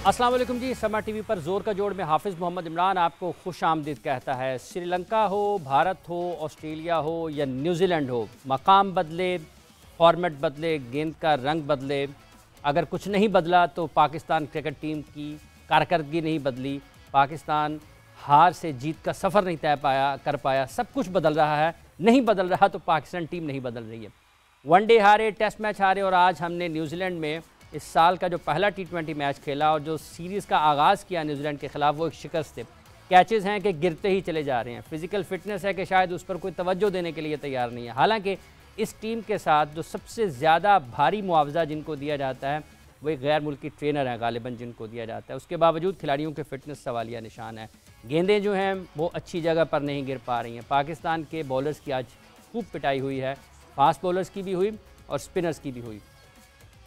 अस्सलाम वालेकुम जी। समा टीवी पर जोर का जोड़ में हाफिज़ मोहम्मद इमरान आपको खुश आमदीद कहता है। श्रीलंका हो, भारत हो, ऑस्ट्रेलिया हो या न्यूजीलैंड हो, मकाम बदले, फॉर्मेट बदले, गेंद का रंग बदले, अगर कुछ नहीं बदला तो पाकिस्तान क्रिकेट टीम की कारकर्दगी नहीं बदली। पाकिस्तान हार से जीत का सफ़र नहीं तय कर पाया। सब कुछ बदल रहा है, नहीं बदल रहा तो पाकिस्तान टीम नहीं बदल रही है। वनडे हारे, टेस्ट मैच हारे और आज हमने न्यूजीलैंड में इस साल का जो पहला T20 मैच खेला और जो सीरीज़ का आगाज़ किया न्यूजीलैंड के ख़िलाफ़, वो एक शिकस्त थे। कैचेज़ हैं कि गिरते ही चले जा रहे हैं। फ़िज़िकल फ़िटनेस है कि शायद उस पर कोई तवज्जो देने के लिए तैयार नहीं है। हालांकि इस टीम के साथ जो सबसे ज़्यादा भारी मुआवजा जिनको दिया जाता है वो एक गैर मुल्की ट्रेनर हैं गालिबन जिनको दिया जाता है। उसके बावजूद खिलाड़ियों के फ़िटनेस सवालिया निशान है। गेंदें जो हैं वो अच्छी जगह पर नहीं गिर पा रही हैं। पाकिस्तान के बॉलर्स की आज खूब पिटाई हुई है, फास्ट बॉलर्स की भी हुई और स्पिनर्स की भी हुई।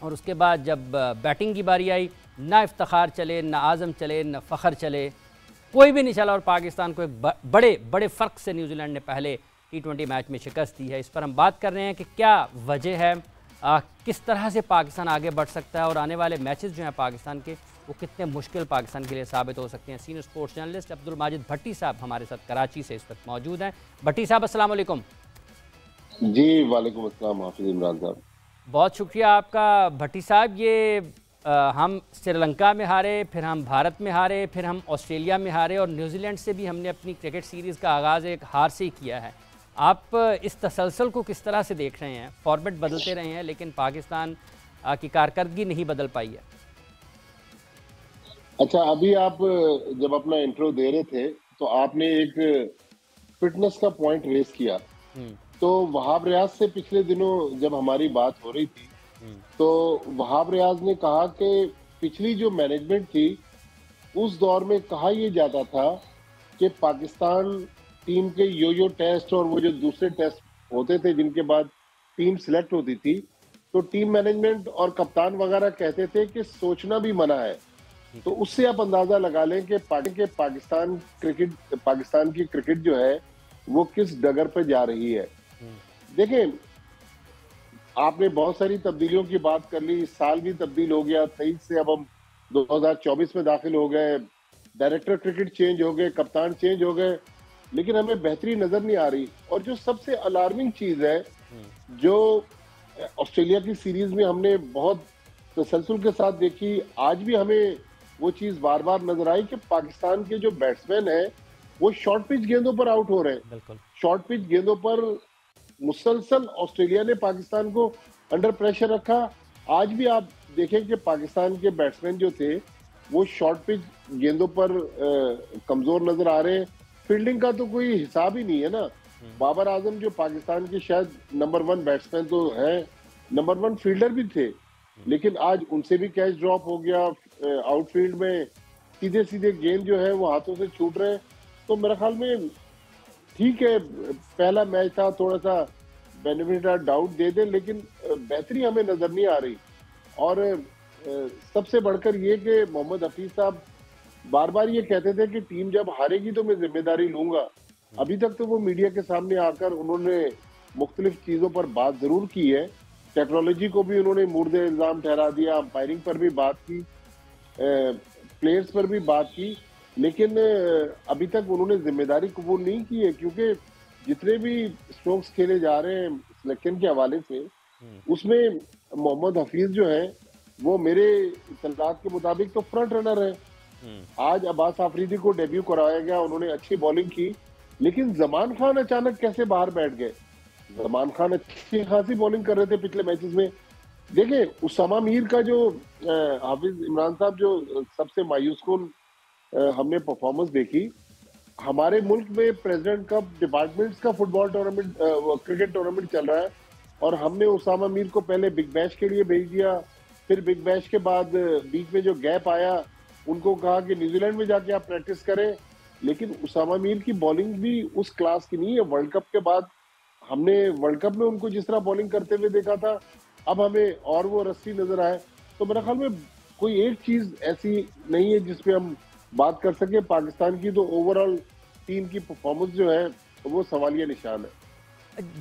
और उसके बाद जब बैटिंग की बारी आई, ना इफ्तिखार चले, ना आज़म चले, ना फ़ख्र चले, कोई भी नहीं चला और पाकिस्तान को एक बड़े बड़े फ़र्क से न्यूजीलैंड ने पहले T20 मैच में शिकस्त दी है। इस पर हम बात कर रहे हैं कि क्या वजह है, किस तरह से पाकिस्तान आगे बढ़ सकता है और आने वाले मैचेस जो हैं पाकिस्तान के वो कितने मुश्किल पाकिस्तान के लिए साबित हो सकते हैं। Senior sports journalist Abdul Majid Bhatti साहब हमारे साथ कराची से इस वक्त मौजूद हैं। भट्टी साहब अस्सलाम वालेकुम। जी वालेकुम अस्सलाम हाफिज इमरान साहब। बहुत शुक्रिया आपका भट्टी साहब। ये हम श्रीलंका में हारे, फिर हम भारत में हारे, फिर हम ऑस्ट्रेलिया में हारे और न्यूजीलैंड से भी हमने अपनी क्रिकेट सीरीज़ का आगाज़ एक हार से ही किया है। आप इस तसलसल को किस तरह से देख रहे हैं? फॉर्मेट बदलते रहे हैं लेकिन पाकिस्तान की कारकर्दगी नहीं बदल पाई है। अच्छा, अभी आप जब अपना इंट्रो दे रहे थे तो आपने एक फिटनेस का पॉइंट रेस किया। हम्म, तो वहाब रियाज से पिछले दिनों जब हमारी बात हो रही थी हम्म, तो वहाब रियाज ने कहा कि पिछली जो मैनेजमेंट थी उस दौर में कहा यह जाता था कि पाकिस्तान टीम के यो टेस्ट और वो जो दूसरे टेस्ट होते थे जिनके बाद टीम सिलेक्ट होती थी, तो टीम मैनेजमेंट और कप्तान वगैरह कहते थे कि सोचना भी मना है। ठीक तो है। उससे आप अंदाजा लगा लें कि पाकिस्तान की क्रिकेट जो है वो किस डगर पे जा रही है। हम्म, देखें, आपने बहुत सारी तब्दीलियों की बात कर ली। इस साल भी तब्दील हो गया, 23 से अब हम 2024 में दाखिल हो गए। डायरेक्टर क्रिकेट चेंज हो गए, कप्तान चेंज हो गए, लेकिन हमें बेहतरी नजर नहीं आ रही। और जो सबसे अलार्मिंग चीज है, हम्म, जो ऑस्ट्रेलिया की सीरीज में हमने बहुत तसलसल के साथ देखी, आज भी हमें वो चीज बार बार नजर आई कि पाकिस्तान के जो बैट्समैन हैं वो शॉर्ट पिच गेंदों पर आउट हो रहे हैं। बिल्कुल। शॉर्ट पिच गेंदों पर मुसलसल ऑस्ट्रेलिया ने पाकिस्तान को अंडर प्रेशर रखा। आज भी आप देखें कि पाकिस्तान के बैट्समैन जो थे वो शॉर्ट पिच गेंदों पर कमजोर नजर आ रहे हैं। फील्डिंग का तो कोई हिसाब ही नहीं है ना। हम्म, बाबर आजम जो पाकिस्तान के शायद नंबर 1 बैट्समैन तो हैं, नंबर 1 फील्डर भी थे, हम्म, लेकिन आज उनसे भी कैच ड्रॉप हो गया। आउटफील्ड में सीधे सीधे गेंद जो है वो हाथों से छूट रहे हैं। तो मेरे ख्याल में ठीक है, पहला मैच था, थोड़ा सा बेनिफिट ऑफ डाउट दे दें, लेकिन बेहतरी हमें नजर नहीं आ रही। और सबसे बढ़कर ये कि मोहम्मद हफीज साहब बार बार ये कहते थे कि टीम जब हारेगी तो मैं जिम्मेदारी लूंगा। हम्म, अभी तक तो वो मीडिया के सामने आकर उन्होंने मुख्तलिफ चीजों पर बात जरूर की है। टेक्नोलॉजी को भी उन्होंने मुर्दे इल्जाम ठहरा दिया, अंपायरिंग पर भी बात की, प्लेयर्स पर भी बात की, लेकिन अभी तक उन्होंने जिम्मेदारी कबूल नहीं की है। क्योंकि जितने भी स्ट्रोक्स खेले जा रहे हैं सिलेक्शन के हवाले से, हम्म, उसमें मोहम्मद हफीज जो है वो मेरे इत्तलात के मुताबिक तो फ्रंट रनर है। हम्म, आज अब्बास आफरीदी को डेब्यू कराया गया, उन्होंने अच्छी बॉलिंग की, लेकिन जमान खान अचानक कैसे बाहर बैठ गए? जमान खान अच्छी खासी बॉलिंग कर रहे थे पिछले मैचेस में। देखिए, उसामा मीर का जो हाफिज इमरान साहब जो सबसे मायूस कुन हमने परफॉर्मेंस देखी। हमारे मुल्क में प्रेसिडेंट कप डिपार्टमेंट्स का फुटबॉल टूर्नामेंट, क्रिकेट टूर्नामेंट चल रहा है, और हमने उसामा मीर को पहले बिग बैश के लिए भेज दिया। फिर बिग बैश के बाद बीच में जो गैप आया, उनको कहा कि न्यूजीलैंड में जाके आप प्रैक्टिस करें। लेकिन उसामा मीर की बॉलिंग भी उस क्लास की नहीं है। वर्ल्ड कप के बाद हमने वर्ल्ड कप में उनको जिस तरह बॉलिंग करते हुए देखा था, अब हमें और वो रस्सी नजर आए। तो मेरे ख्याल में कोई एक चीज ऐसी नहीं है जिसपे हम बात कर सके। पाकिस्तान की तो ओवरऑल टीम की परफॉर्मेंस जो है वो सवालिया निशान है।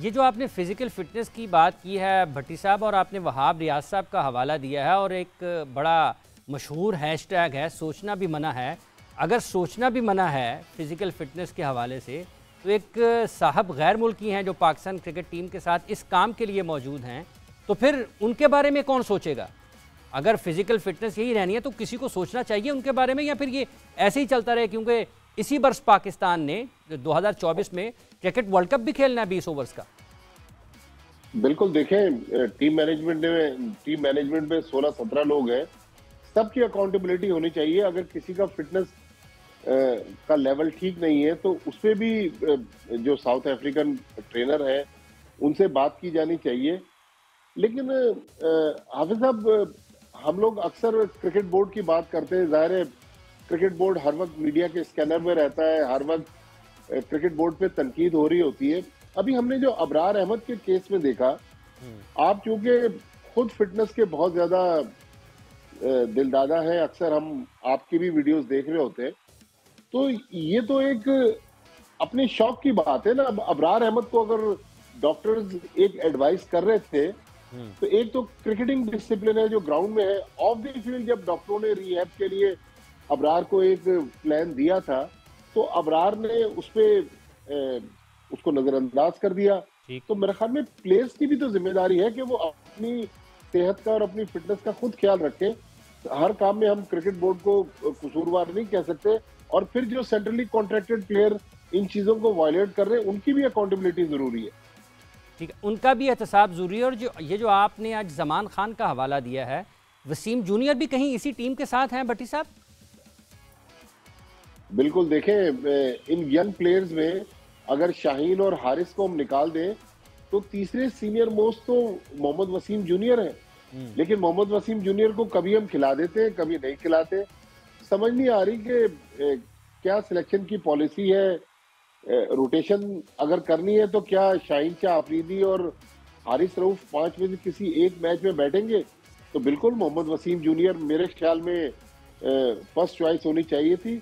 ये जो आपने फ़िज़िकल फ़िटनेस की बात की है भट्टी साहब और आपने वहाब रियाज साहब का हवाला दिया है और एक बड़ा मशहूर हैशटैग है सोचना भी मना है। अगर सोचना भी मना है फिज़िकल फिटनेस के हवाले से, तो एक साहब गैर मुल्की हैं जो पाकिस्तान क्रिकेट टीम के साथ इस काम के लिए मौजूद हैं, तो फिर उनके बारे में कौन सोचेगा? अगर फिज़िकल फिटनेस यही रहनी है तो किसी को सोचना चाहिए उनके बारे में, या फिर ये ऐसे ही चलता रहे? क्योंकि इसी वर्ष पाकिस्तान ने 2024 में क्रिकेट वर्ल्ड कप भी खेलना है 20 ओवर्स का। बिल्कुल, देखें टीम मैनेजमेंट में 16-17 लोग हैं, सबकी अकाउंटेबिलिटी होनी चाहिए। अगर किसी का फिटनेस का लेवल ठीक नहीं है तो उस पे भी जो साउथ अफ्रीकन ट्रेनर है उनसे बात की जानी चाहिए। लेकिन हाफिज साहब, हम लोग अक्सर क्रिकेट बोर्ड की बात करते हैं। जाहिर है क्रिकेट बोर्ड हर वक्त मीडिया के स्कैनर में रहता है, हर वक्त क्रिकेट बोर्ड पे तनकीद हो रही होती है। अभी हमने जो अबरार अहमद के केस में देखा, आप चूंकि खुद फिटनेस के बहुत ज्यादा दिलदादा हैं, अक्सर हम आपकी भी वीडियोस देख रहे होते हैं, तो ये तो एक अपने शौक की बात है ना। अब अबरार अहमद को अगर डॉक्टर्स एक एडवाइस कर रहे थे, तो एक तो क्रिकेटिंग डिसिप्लिन है जो ग्राउंड में है, ऑफ द फील्ड जब डॉक्टरों ने रिहैब के लिए अबरार को एक प्लान दिया था, तो अबरार ने उस पे उसको नजरअंदाज कर दिया। तो मेरे ख्याल में प्लेयर्स की भी तो जिम्मेदारी है कि वो अपनी सेहत का और अपनी फिटनेस का खुद ख्याल रखें। हर काम में हम क्रिकेट बोर्ड को कसूरवार नहीं कह सकते, और फिर जो सेंट्रली कॉन्ट्रैक्टेड प्लेयर इन चीजों को वायलेट कर रहे हैं उनकी भी अकाउंटेबिलिटी जरूरी है। ठीक है, उनका भी एहतसाब जरूरी है। और जो आपने आज जमान खान का हवाला दिया है, वसीम जूनियर भी कहीं इसी टीम के साथ हैं भट्टी साहब? बिल्कुल, देखें इन यंग प्लेयर्स में अगर शाहीन और हारिस को हम निकाल दें तो तीसरे सीनियर मोस्ट तो मोहम्मद वसीम जूनियर है। लेकिन मोहम्मद वसीम जूनियर को कभी हम खिला देते हैं, कभी नहीं खिलाते। समझ नहीं आ रही कि क्या सिलेक्शन की पॉलिसी है। रोटेशन अगर करनी है तो क्या शाहीन शाह अफरीदी और हारिस रऊफ 5 में से किसी एक मैच में बैठेंगे? तो बिल्कुल मोहम्मद वसीम जूनियर मेरे ख्याल में फर्स्ट चॉइस होनी चाहिए थी।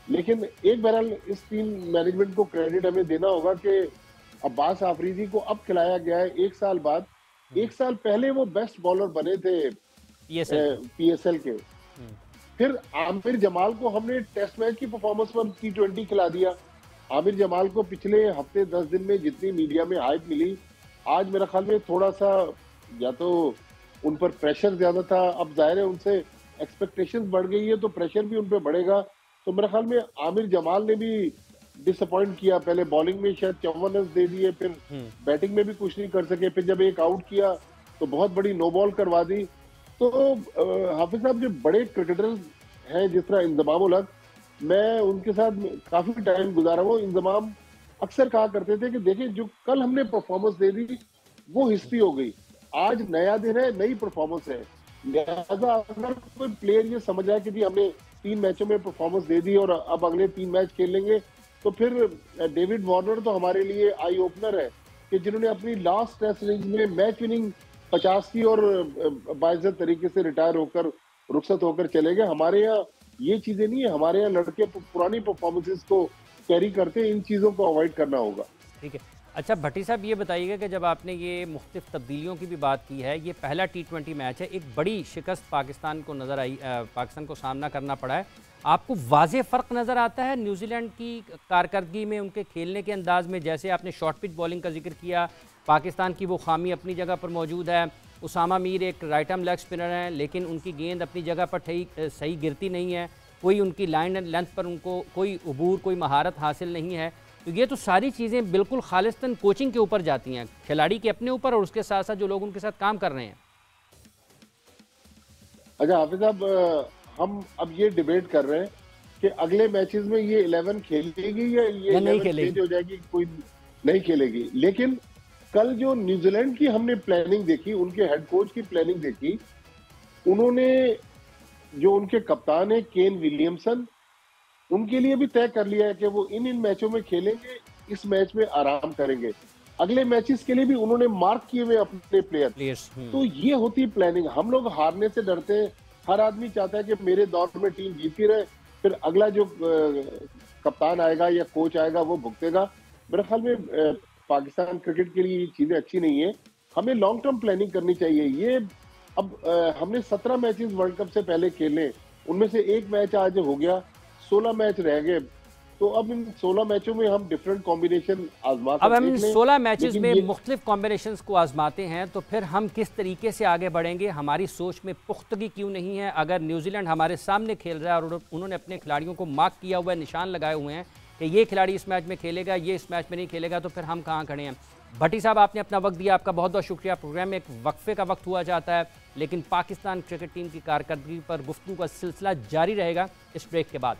लेकिन एक बहरहाल इस टीम मैनेजमेंट को क्रेडिट हमें देना होगा कि अब्बास आफरीदी को अब खिलाया गया है 1 साल बाद। 1 साल पहले वो बेस्ट बॉलर बने थे पीएसएल के। फिर आमिर जमाल को हमने टेस्ट मैच की परफॉर्मेंस पर T20 खिला दिया। आमिर जमाल को पिछले हफ्ते 10 दिन में जितनी मीडिया में हाइप मिली, आज मेरा ख्याल में थोड़ा सा या तो उन पर प्रेशर ज्यादा था, अब जाहिर है उनसे एक्सपेक्टेशंस बढ़ गई है तो प्रेशर भी उन पर बढ़ेगा। तो मेरे ख्याल में आमिर जमाल ने भी डिसअपॉइंट किया। पहले बॉलिंग में शायद 54 रन दे दिए, फिर बैटिंग में भी कुछ नहीं कर सके। फिर जब एक आउट किया तो बहुत बड़ी नो बॉल करवा दी। तो हाफिज साहब जो बड़े क्रिकेटर्स हैं जिस तरह इंजमाम उल हक, मैं उनके साथ काफी टाइम गुजारा हूँ। इंजमाम अक्सर कहा करते थे कि देखिए जो कल हमने परफॉर्मेंस दे दी वो हिस्ट्री हो गई, आज नया दिन है, नई परफॉर्मेंस है। लिहाजा अगर कोई प्लेयर ये समझ आए कि जी हमने 3 मैचों में परफॉर्मेंस दे दी और अब अगले 3 मैच खेल लेंगे, तो फिर डेविड वार्नर तो हमारे लिए आई ओपनर है कि जिन्होंने अपनी लास्ट टेस्ट सीरीज में मैच विनिंग 50 की और बाइज्जत तरीके से रिटायर होकर रुखसत होकर चले गए। हमारे यहाँ ये चीजें नहीं है, हमारे यहाँ लड़के पुरानी परफॉर्मेंसेस को कैरी करते हैं। इन चीजों को अवॉइड करना होगा। ठीक है, अच्छा भट्टी साहब ये बताइएगा कि जब आपने ये मुख्तलिफ तब्दीलियों की भी बात की है, ये पहला T20 मैच है, एक बड़ी शिकस्त पाकिस्तान को नज़र आई, पाकिस्तान को सामना करना पड़ा है। आपको वाज़े फ़र्क नज़र आता है न्यूजीलैंड की कारकर्दगी में, उनके खेलने के अंदाज में? जैसे आपने शॉर्ट पिच बॉलिंग का जिक्र किया, पाकिस्तान की वो खामी अपनी जगह पर मौजूद है। उसामा मीर एक राइट आर्म लेग स्पिनर हैं, लेकिन उनकी गेंद अपनी जगह पर सही गिरती नहीं है, कोई उनकी लाइन लेंथ पर उनको कोई अबूर, कोई महारत हासिल नहीं है। तो ये तो सारी चीज़ें बिल्कुल खालिस्तन कोचिंग के ऊपर जाती हैं, खिलाड़ी के अपने ऊपर और उसके साथ साथ जो लोग उनके साथ काम कर रहे हैं। अच्छा हाफिज साहब, हम अब ये डिबेट कर रहे हैं कि अगले मैचेस में ये 11 खेलेगी या ये 11 चेंज हो जाएगी, कोई नहीं खेलेगी। लेकिन कल जो न्यूजीलैंड की हमने प्लानिंग देखी, उनके हेड कोच की प्लानिंग देखी, उन्होंने जो उनके कप्तान है केन विलियमसन, उनके लिए भी तय कर लिया है कि वो इन मैचों में खेलेंगे, इस मैच में आराम करेंगे। अगले मैचेस के लिए भी उन्होंने मार्क किए हुए अपने प्लेयर। तो ये होती प्लानिंग। हम लोग हारने से डरते हैं, हर आदमी चाहता है कि मेरे दौर में टीम जीती रहे, फिर अगला जो कप्तान आएगा या कोच आएगा वो भुगतेगा। मेरे ख्याल में पाकिस्तान क्रिकेट के लिए ये चीजें अच्छी नहीं है। हमें लॉन्ग टर्म प्लानिंग करनी चाहिए। ये अब हमने 17 मैचेस वर्ल्ड कप से पहले खेले, उनमें से एक मैच आज हो गया, 16 मैच रह गए। तो अब इन 16 मैचों में हम डिफरेंट कॉम्बिनेशन आजमा अब कर हम इन देख लें, 16 मैचेस लेकिन में ये मुख्तलिफ कॉम्बिनेशंस को आजमाते हैं तो फिर हम किस तरीके से आगे बढ़ेंगे, हमारी सोच में पुख्तगी क्यों नहीं है। अगर न्यूजीलैंड हमारे सामने खेल रहा है और उन्होंने अपने खिलाड़ियों को मार्क किया हुआ है, निशान लगाए हुए हैं कि ये खिलाड़ी इस मैच में खेलेगा, ये इस मैच में नहीं खेलेगा, तो फिर हम कहाँ खड़े हैं। भट्टी साहब, आपने अपना वक्त दिया, आपका बहुत बहुत शुक्रिया। प्रोग्राम में एक वक्फे का वक्त हुआ जाता है, लेकिन पाकिस्तान क्रिकेट टीम की कारकर्दगी पर गुफ्तगू का सिलसिला जारी रहेगा इस ब्रेक के बाद।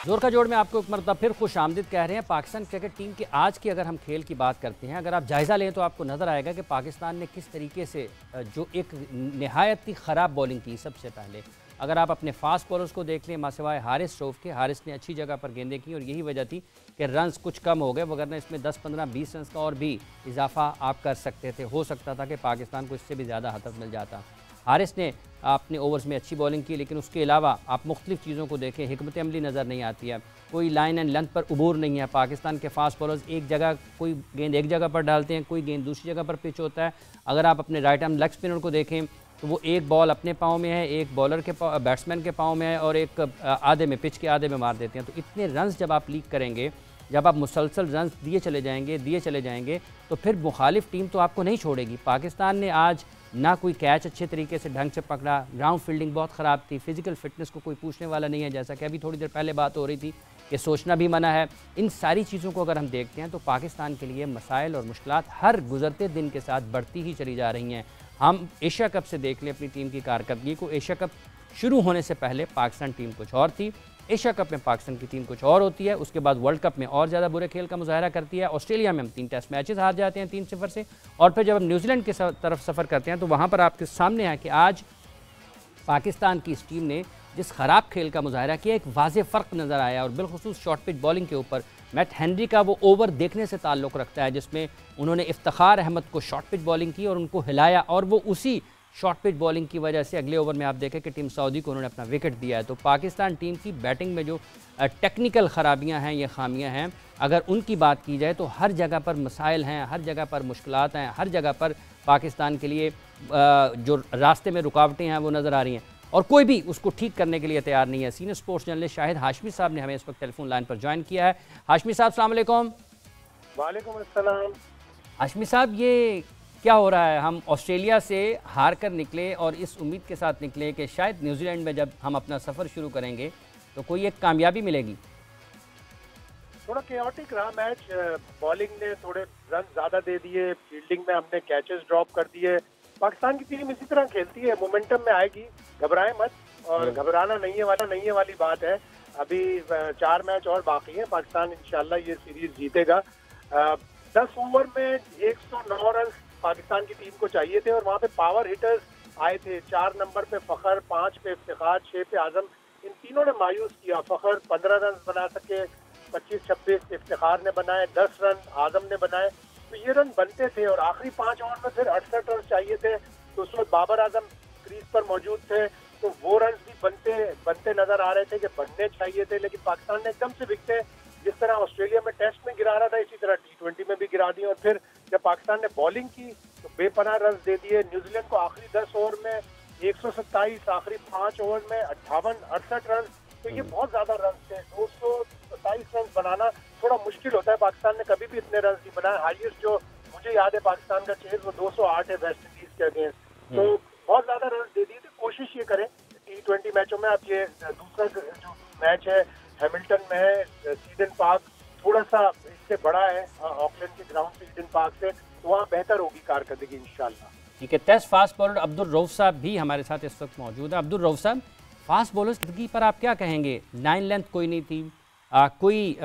जोर का जोड़ में आपको एक मरतबा फिर खुश आमदीद कह रहे हैं। पाकिस्तान क्रिकेट टीम के आज की अगर हम खेल की बात करते हैं, अगर आप जायज़ा लें तो आपको नज़र आएगा कि पाकिस्तान ने किस तरीके से जो एक नहायत ही ख़राब बॉलिंग की। सबसे पहले अगर आप अपने फास्ट बॉलर्स को देख लें, मासिवाए हारिस रऊफ़ के, हारिस ने अच्छी जगह पर गेंदें की और यही वजह थी कि रन्स कुछ कम हो गए, वगरना इसमें 10, 15, 20 रन का और भी इजाफा आप कर सकते थे। हो सकता था कि पाकिस्तान को इससे भी ज़्यादा हदफ मिल जाता। हारिस ने अपने ओवर्स में अच्छी बॉलिंग की, लेकिन उसके अलावा आप मुख्तलिफ चीज़ों को देखें, हिकमत अमली नज़र नहीं आती है, कोई लाइन एंड लेंथ पर उबूर नहीं है। पाकिस्तान के फास्ट बॉलर्स एक जगह, कोई गेंद एक जगह पर डालते हैं, कोई गेंद दूसरी जगह पर पिच होता है। अगर आप अपने राइट आर्म लेग स्पिनर को देखें तो वो एक बॉल अपने पाँव में है, एक बॉलर के बैट्समैन के पाँव में है और एक आधे में, पिच के आधे में मार देते हैं। तो इतने रन्स जब आप लीक करेंगे, जब आप मुसलसल रन्स दिए चले जाएंगे तो फिर मुखालिफ टीम तो आपको नहीं छोड़ेगी। पाकिस्तान ने आज ना कोई कैच अच्छे तरीके से ढंग से पकड़ा, ग्राउंड फील्डिंग बहुत ख़राब थी, फिजिकल फिटनेस को कोई पूछने वाला नहीं है, जैसा कि अभी थोड़ी देर पहले बात हो रही थी कि सोचना भी मना है। इन सारी चीज़ों को अगर हम देखते हैं तो पाकिस्तान के लिए मसाइल और मुश्किलात हर गुजरते दिन के साथ बढ़ती ही चली जा रही हैं। हम एशिया कप से देख लें अपनी टीम की कारकर्दगी को। एशिया कप शुरू होने से पहले पाकिस्तान टीम कुछ और थी, एशिया कप में पाकिस्तान की टीम कुछ और होती है, उसके बाद वर्ल्ड कप में और ज़्यादा बुरे खेल का मुजाहरा करती है। ऑस्ट्रेलिया में हम 3 टेस्ट मैचेस हार जाते हैं 3-0 से, और फिर जब हम न्यूजीलैंड की तरफ सफ़र करते हैं तो वहाँ पर आपके सामने है कि आज पाकिस्तान की इस टीम ने जिस ख़राब खेल का मुजाहरा किया, एक वाज़ेह फ़र्क नज़र आया। और बिलखुसूस शॉर्ट पिच बॉलिंग के ऊपर मैट हेनरी का वो ओवर देखने से ताल्लुक़ रखता है जिसमें उन्होंने इफ्तिखार अहमद को शॉर्ट पिच बॉलिंग की और उनको हिलाया, और वो उसी शॉर्ट पिच बॉलिंग की वजह से अगले ओवर में आप देखें कि टीम सऊदी को उन्होंने अपना विकेट दिया है। तो पाकिस्तान टीम की बैटिंग में जो टेक्निकल ख़राबियाँ हैं, ये खामियाँ हैं, अगर उनकी बात की जाए तो हर जगह पर मसाइल हैं, हर जगह पर मुश्किलात हैं, हर जगह पर पाकिस्तान के लिए जो रास्ते में रुकावटें हैं वो नज़र आ रही हैं और कोई भी उसको ठीक करने के लिए तैयार नहीं है। Senior sports journalist Shahid Hashmi साहब ने हमें इस वक्त टेलीफोन लाइन पर ज्वाइन किया है। हाशमी साहब, अस्सलाम वालेकुम। वालेकुम अस्सलाम। हाशमी साहब, ये क्या हो रहा है? हम ऑस्ट्रेलिया से हार कर निकले और इस उम्मीद के साथ निकले कि शायद न्यूजीलैंड में जब हम अपना सफ़र शुरू करेंगे तो कोई एक कामयाबी मिलेगी। थोड़ा केओटिक रहा मैच, बॉलिंग ने थोड़े रन ज़्यादा दे दिए, फील्डिंग में हमने कैचेस ड्रॉप कर दिए। पाकिस्तान की टीम इसी तरह खेलती है, मोमेंटम में आएगी, घबराए मत, और घबराना नहीं है वाली बात है। अभी 4 मैच और बाकी हैं, पाकिस्तान इंशाल्लाह ये सीरीज जीतेगा। 10 ओवर में 109 रन पाकिस्तान की टीम को चाहिए थे और वहाँ पे पावर हिटर्स आए थे। 4 नंबर पे फ़खर, 5 पे इफ्तिखार, 6 पे आजम। इन तीनों ने मायूस किया। फ़खर 15 रन बना सके, 25-26 इफ्तिखार ने बनाए, 10 रन आजम ने बनाए। तो ये रन बनते थे और आखिरी 5 ओवर में फिर 68 रन चाहिए थे। तो उस वक्त बाबर आजम क्रीज पर मौजूद थे, तो वो रन भी बनते नजर आ रहे थे कि बनने चाहिए थे, लेकिन पाकिस्तान ने एकदम से विकेटें जिस तरह ऑस्ट्रेलिया में टेस्ट में गिरा रहा था इसी तरह T20 में भी गिरा दी। और फिर जब पाकिस्तान ने बॉलिंग की तो बेपनाह रन दे दिए। न्यूजीलैंड को आखिरी 10 ओवर में 127, आखिरी 5 ओवर में 58-68 रन। तो ये बहुत ज्यादा रन थे। 227 रन बनाना थोड़ा मुश्किल होता है, पाकिस्तान ने कभी भी इतने रन नहीं बनाए। हाईएस्ट जो मुझे याद है पाकिस्तान का चेज वो 208 है वेस्ट इंडीज के अगेंस्ट। तो बहुत ज्यादा रन दे दिए थे। कोशिश ये करें T20 मैचों में, आप ये दूसरा जो मैच है हैमिल्टन में है, सीडन पार्क थोड़ा सा इससे बड़ा है ऑकलैंड के ग्राउंड से, ईडन पार्क से, तो वहाँ बेहतर होगी कारकर्दगी इंशाल्लाह। ठीक है, test fast bowler Abdul Rauf साहब भी हमारे साथ इस वक्त मौजूद है। अब्दुल रऊफ साहब, फास्ट बॉलर्स की पर आप क्या कहेंगे? 9 लेंथ कोई नहीं थी,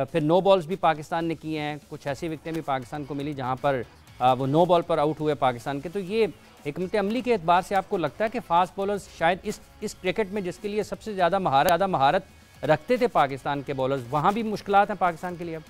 फिर नो बॉल्स भी पाकिस्तान ने किए हैं, कुछ ऐसी विकेटें भी पाकिस्तान को मिली जहाँ पर वो नो बॉल पर आउट हुए पाकिस्तान के। तो ये हिकमत अमली के एतबार से आपको लगता है कि फास्ट बॉलर्स शायद इस क्रिकेट में जिसके लिए सबसे ज़्यादा महारत रखते थे पाकिस्तान के बॉलर्स, वहाँ भी मुश्किलात हैं पाकिस्तान के लिए अब?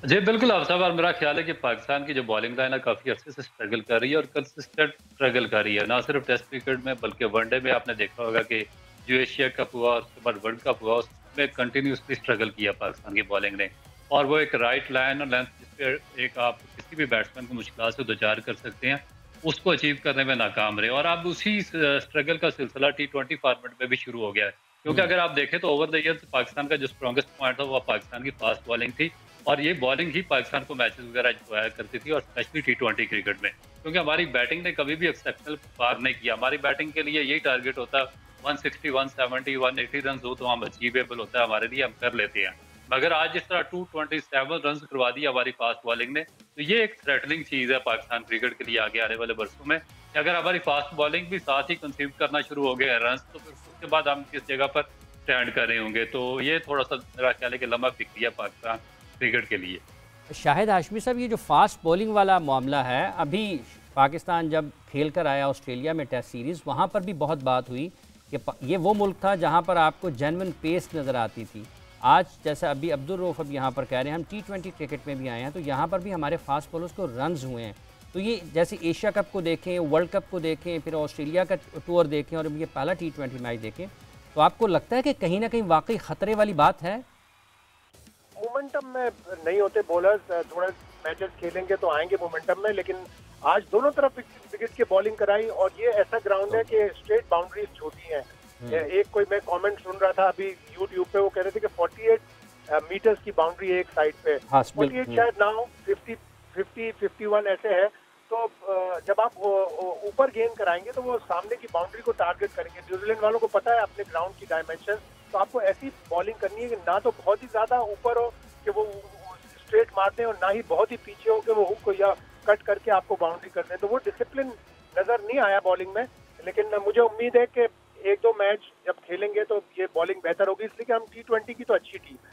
जी बिल्कुल आफ्ताब, और मेरा ख्याल है कि पाकिस्तान की जो बॉलिंग लाइन है काफ़ी अर्से से स्ट्रगल कर रही है और कंसिस्टेंट स्ट्रगल कर रही है, ना सिर्फ टेस्ट क्रिकेट में बल्कि वनडे में। आपने देखा होगा कि जो एशिया कप हुआ, उसके बाद वर्ल्ड कप हुआ, में कंटिन्यूसली स्ट्रगल किया पाकिस्तान की बॉलिंग ने, और वो एक राइट लाइन और लेंथ जिस पे एक आप किसी भी बैट्समैन को मुश्किल से दो चार कर सकते हैं, उसको अचीव करने में नाकाम रहे। और अब उसी स्ट्रगल का सिलसिला T20 फॉर्मेट में भी शुरू हो गया है, क्योंकि अगर आप देखें तो ओवर द ईयर्स पाकिस्तान का जो स्ट्रॉन्गेस्ट पॉइंट था वो पाकिस्तान की फास्ट बॉलिंग थी, और ये बॉलिंग ही पाकिस्तान को मैचेस वगैरह जितवाया करती थी, और स्पेशली T20 क्रिकेट में, क्योंकि हमारी बैटिंग ने कभी भी एक्सेप्शनल पार नहीं किया। हमारी बैटिंग के लिए यही टारगेट होता है 160, 170, 180 रन हो तो हम अचीवेबल होता है हमारे लिए, हम कर लेते हैं। मगर आज जिस तरह 227 रन करवा दिया हमारी फास्ट बॉलिंग ने, तो ये एक थ्रेटनिंग चीज़ है पाकिस्तान क्रिकेट के लिए आगे आने वाले वर्षों में, कि अगर हमारी फास्ट बॉलिंग भी साथ ही कंसीव करना शुरू हो गया रन, तो फिर उसके बाद हम किस जगह पर स्टैंड कर रहे होंगे। तो ये थोड़ा सा मेरा ख्याल है कि लम्बा फिक्री है पाकिस्तान क्रिकेट के लिए। शाहिद हाशमी साहब, ये जो फास्ट बॉलिंग वाला मामला है, अभी पाकिस्तान जब खेल कर आया ऑस्ट्रेलिया में टेस्ट सीरीज़, वहाँ पर भी बहुत बात हुई कि ये वो मुल्क था जहाँ पर आपको जेन्युइन पेस नज़र आती थी। आज जैसे अभी अब्दुल रऊफ अब यहाँ पर कह रहे हैं हम T20 क्रिकेट में भी आए हैं, तो यहाँ पर भी हमारे फास्ट बॉलर्स को रन्स हुए हैं। तो ये जैसे एशिया कप को देखें, वर्ल्ड कप को देखें, फिर ऑस्ट्रेलिया का टूर देखें और ये पहला T20 मैच देखें, तो आपको लगता है कि कहीं ना कहीं वाकई ख़तरे वाली बात है? मोमेंटम में नहीं होते बॉलर्स, थोड़ा मैचेस खेलेंगे तो आएंगे मोमेंटम में, लेकिन आज दोनों तरफ विकेट की बॉलिंग कराई, और ये ऐसा ग्राउंड है कि स्ट्रेट बाउंड्रीज छोटी हैं। एक कोई मैं कमेंट सुन रहा था अभी यूट्यूब पे, वो कह रहे थे कि 48 मीटर्स की बाउंड्री है एक साइड पे, 48 शायद नाउ 51 ऐसे है। तो जब आप ऊपर गेंद कराएंगे तो वो सामने की बाउंड्री को टारगेट करेंगे। न्यूजीलैंड वालों को पता है अपने ग्राउंड की डायमेंशन, तो आपको ऐसी बॉलिंग करनी है कि ना तो बहुत ही ज्यादा ऊपर हो कि वो स्ट्रेट मार दें, और ना ही बहुत ही पीछे हो कि वो हुक को या कट करके आपको बाउंड्री कर दें। तो वो डिसिप्लिन नजर नहीं आया बॉलिंग में, लेकिन मुझे उम्मीद है कि एक दो मैच जब खेलेंगे तो ये बॉलिंग बेहतर होगी, इसलिए कि हम T20 की तो अच्छी टीम है।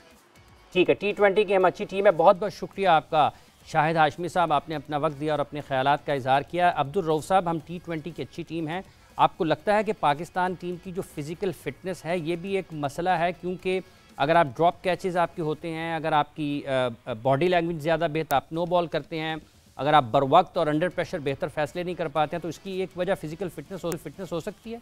ठीक है, T20 की हम अच्छी टीम है। बहुत बहुत शुक्रिया आपका शाहिद हाशमी साहब, आपने अपना वक्त दिया और अपने ख्यालात का इजहार किया। अब्दुल रऊफ साहब, हम T20 की अच्छी टीम है, आपको लगता है कि पाकिस्तान टीम की जो फिज़िकल फिटनेस है ये भी एक मसला है? क्योंकि अगर आप ड्रॉप कैचेस आपके होते हैं, अगर आपकी बॉडी लैंग्वेज ज़्यादा बेहतर, आप नो बॉल करते हैं, अगर आप बर वक्त और अंडर प्रेशर बेहतर फैसले नहीं कर पाते हैं, तो इसकी एक वजह फिजिकल फिटनेस हो सकती है?